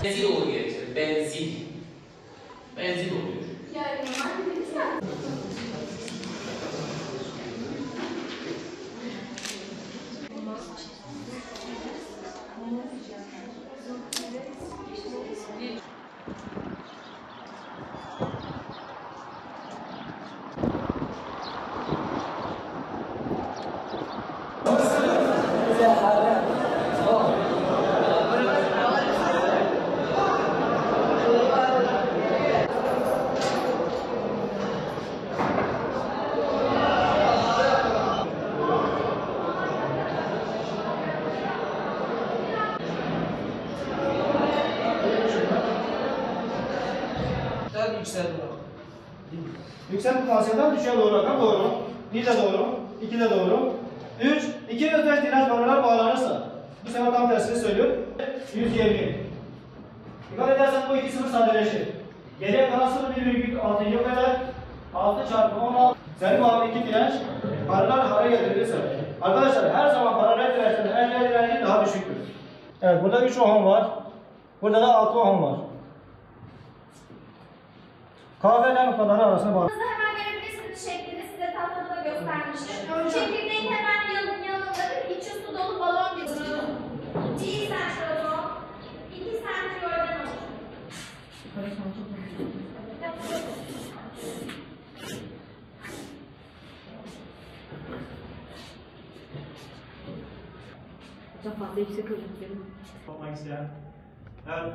Benzil olur gerekir. Benzil. Benzil oluyor. Yani Yüksek potansiyelden düşüğe doğru rakam doğru. 1 de doğru, 2 de doğru. 3, 2 özdeş direnç paralel bağlanırsa, bu sefer tam tersini söylüyor. 120. Dikkat edersen bu 2 sıfır sadeleşir. Geriye kalan 0,6 yok eder. 6 çarpı 16. Senin bu abi 2 direnç paralel hale getirirse. Arkadaşlar her zaman paralel dirençlerin en direnci daha düşüktür. Evet, burada 3 ohm var. Burada da 6 ohm var. K ve L noktaları arasında bağlı. hemen görebilirsiniz şeklini size tahtada da göstermiştim. Çekirdeğin hemen yanında bir içi su dolu balon geçiyor. G sentrozom, 2 sentriolden oluşuyor. Daha fazla yüksek örneklerim. Yapmak isteyen. Evet.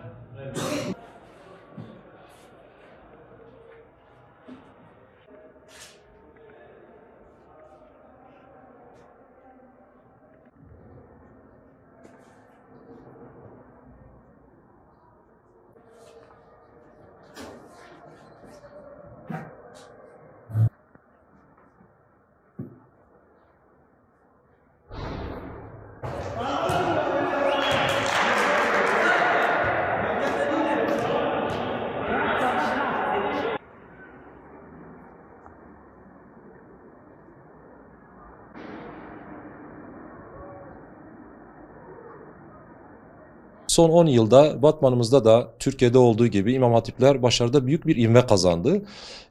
Son 10 yılda Batman'ımızda da Türkiye'de olduğu gibi İmam Hatipler başarıda büyük bir ivme kazandı.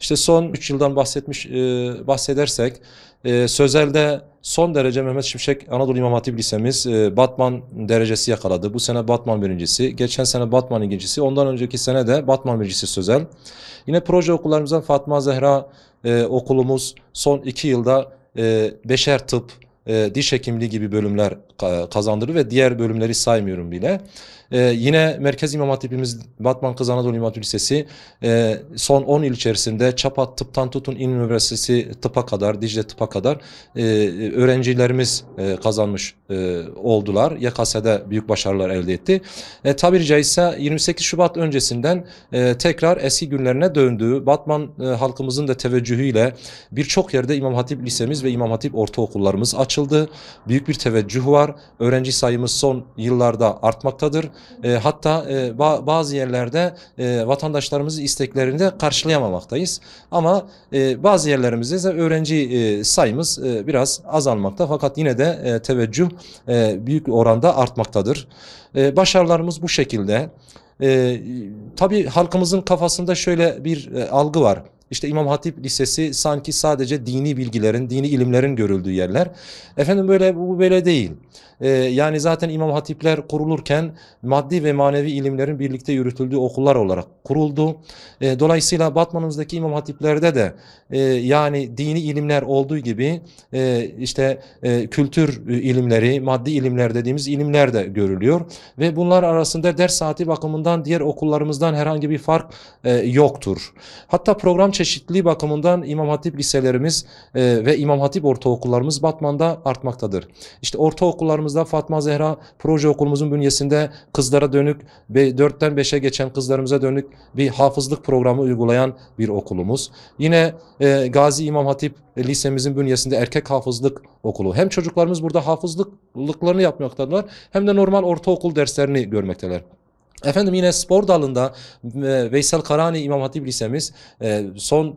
İşte son 3 yıldan bahsedersek Sözel'de son derece Mehmet Şimşek Anadolu İmam Hatip Lisemiz Batman derecesi yakaladı. Bu sene Batman birincisi, geçen sene Batman ikincisi, ondan önceki sene de Batman birincisi Sözel. Yine proje okullarımızdan Fatma Zehra okulumuz son 2 yılda beşer tıp, diş hekimliği gibi bölümler kazandırdı ve diğer bölümleri saymıyorum bile. Yine Merkez İmam Hatipimiz Batman Kız Anadolu İmam Hatip Lisesi son 10 yıl içerisinde Çapa Tıp'tan tutun İl Üniversitesi Tıp'a kadar, Dicle Tıp'a kadar öğrencilerimiz kazanmış oldular. YKS'de büyük başarılar elde etti. Tabiri caizse 28 Şubat öncesinden tekrar eski günlerine döndü. Batman halkımızın da teveccühüyle birçok yerde İmam Hatip Lisemiz ve İmam Hatip ortaokullarımız açıldı. Büyük bir teveccüh var. Öğrenci sayımız son yıllarda artmaktadır. Hatta bazı yerlerde vatandaşlarımızın isteklerini de karşılayamamaktayız. Ama bazı yerlerimizde de öğrenci sayımız biraz azalmakta. Fakat yine de teveccüh büyük oranda artmaktadır. Başarılarımız bu şekilde. Tabii halkımızın kafasında şöyle bir algı var. İşte İmam Hatip Lisesi sanki sadece dini bilgilerin, dini ilimlerin görüldüğü yerler. Efendim bu böyle değil. Yani zaten İmam Hatipler kurulurken maddi ve manevi ilimlerin birlikte yürütüldüğü okullar olarak kuruldu. Dolayısıyla Batman'ımızdaki İmam Hatiplerde de yani dini ilimler olduğu gibi işte kültür ilimleri, maddi ilimler dediğimiz ilimler de görülüyor. Ve bunlar arasında ders saati bakımından diğer okullarımızdan herhangi bir fark yoktur. Hatta program çeşitliliği bakımından İmam Hatip liselerimiz ve İmam Hatip ortaokullarımız Batman'da artmaktadır. İşte ortaokullarımızda Fatma Zehra proje okulumuzun bünyesinde kızlara dönük 4'ten 5'e geçen kızlarımıza dönük bir hafızlık programı uygulayan bir okulumuz. Yine Gazi İmam Hatip lisemizin bünyesinde erkek hafızlık okulu. Hem çocuklarımız burada hafızlıklarını yapmaktadılar hem de normal ortaokul derslerini görmekteler. Efendim yine spor dalında Veysel Karani İmam Hatip Lisemiz son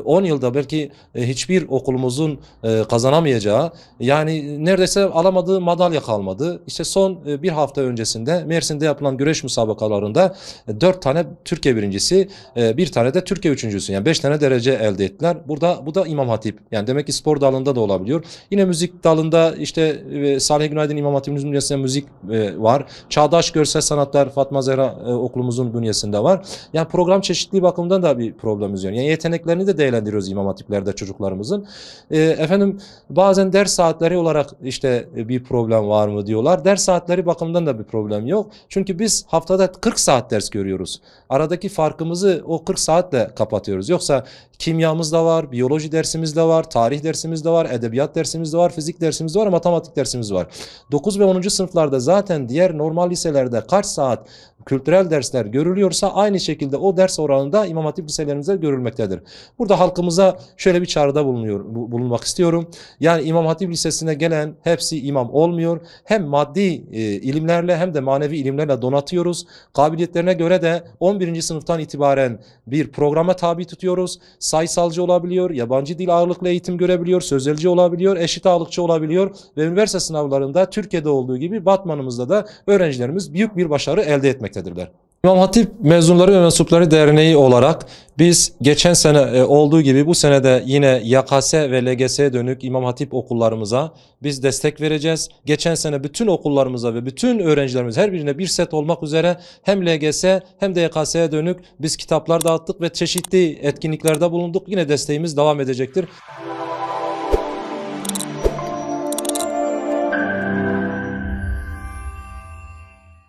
10 yılda belki hiçbir okulumuzun kazanamayacağı, yani neredeyse alamadığı madalya kalmadı. İşte son bir hafta öncesinde Mersin'de yapılan güreş müsabakalarında 4 tane Türkiye birincisi, bir tane de Türkiye üçüncüsü, yani 5 tane derece elde ettiler. Bu da İmam Hatip. Yani demek ki spor dalında da olabiliyor. Yine müzik dalında işte Salih Günaydın İmam Hatip bünyesinde müzik var. Çağdaş Görsel Sanatlar Fatma Zehra okulumuzun bünyesinde var. Yani program çeşitliliği bakımından da bir problemimiz yok. Yani yeteneklerini de değerlendiriyoruz İmam Hatiplerde çocuklarımızın. Efendim bazen ders saatleri olarak işte bir problem var mı diyorlar. Ders saatleri bakımından da bir problem yok. Çünkü biz haftada 40 saat ders görüyoruz. Aradaki farkımızı o 40 saatle kapatıyoruz. Yoksa kimyamız da var, biyoloji dersimiz de var, tarih dersimiz de var, edebiyat dersimiz de var, fizik dersimiz de var, matematik dersimiz var. 9 ve 10. sınıflarda zaten diğer normal liselerde kaç saat kültürel dersler görülüyorsa aynı şekilde o ders oranında İmam Hatip liselerimizde görülmektedir. Burada halkımıza şöyle bir çağrıda bulunmak istiyorum. Yani İmam Hatip Lisesi'ne gelen hepsi imam olmuyor. Hem maddi ilimlerle hem de manevi ilimlerle donatıyoruz. Kabiliyetlerine göre de 11. sınıftan itibaren bir programa tabi tutuyoruz. Sayısalcı olabiliyor, yabancı dil ağırlıklı eğitim görebiliyor, sözelci olabiliyor, eşit ağırlıkçı olabiliyor ve üniversite sınavlarında Türkiye'de olduğu gibi Batman'ımızda da öğrencilerimiz büyük bir başarı elde etmektedirler. İmam Hatip Mezunları ve Mensupları Derneği olarak biz geçen sene olduğu gibi bu sene de yine YKS ve LGS'ye dönük İmam Hatip okullarımıza biz destek vereceğiz. Geçen sene bütün okullarımıza ve bütün öğrencilerimiz her birine bir set olmak üzere hem LGS hem de YKS'ye dönük biz kitaplar dağıttık ve çeşitli etkinliklerde bulunduk. Yine desteğimiz devam edecektir.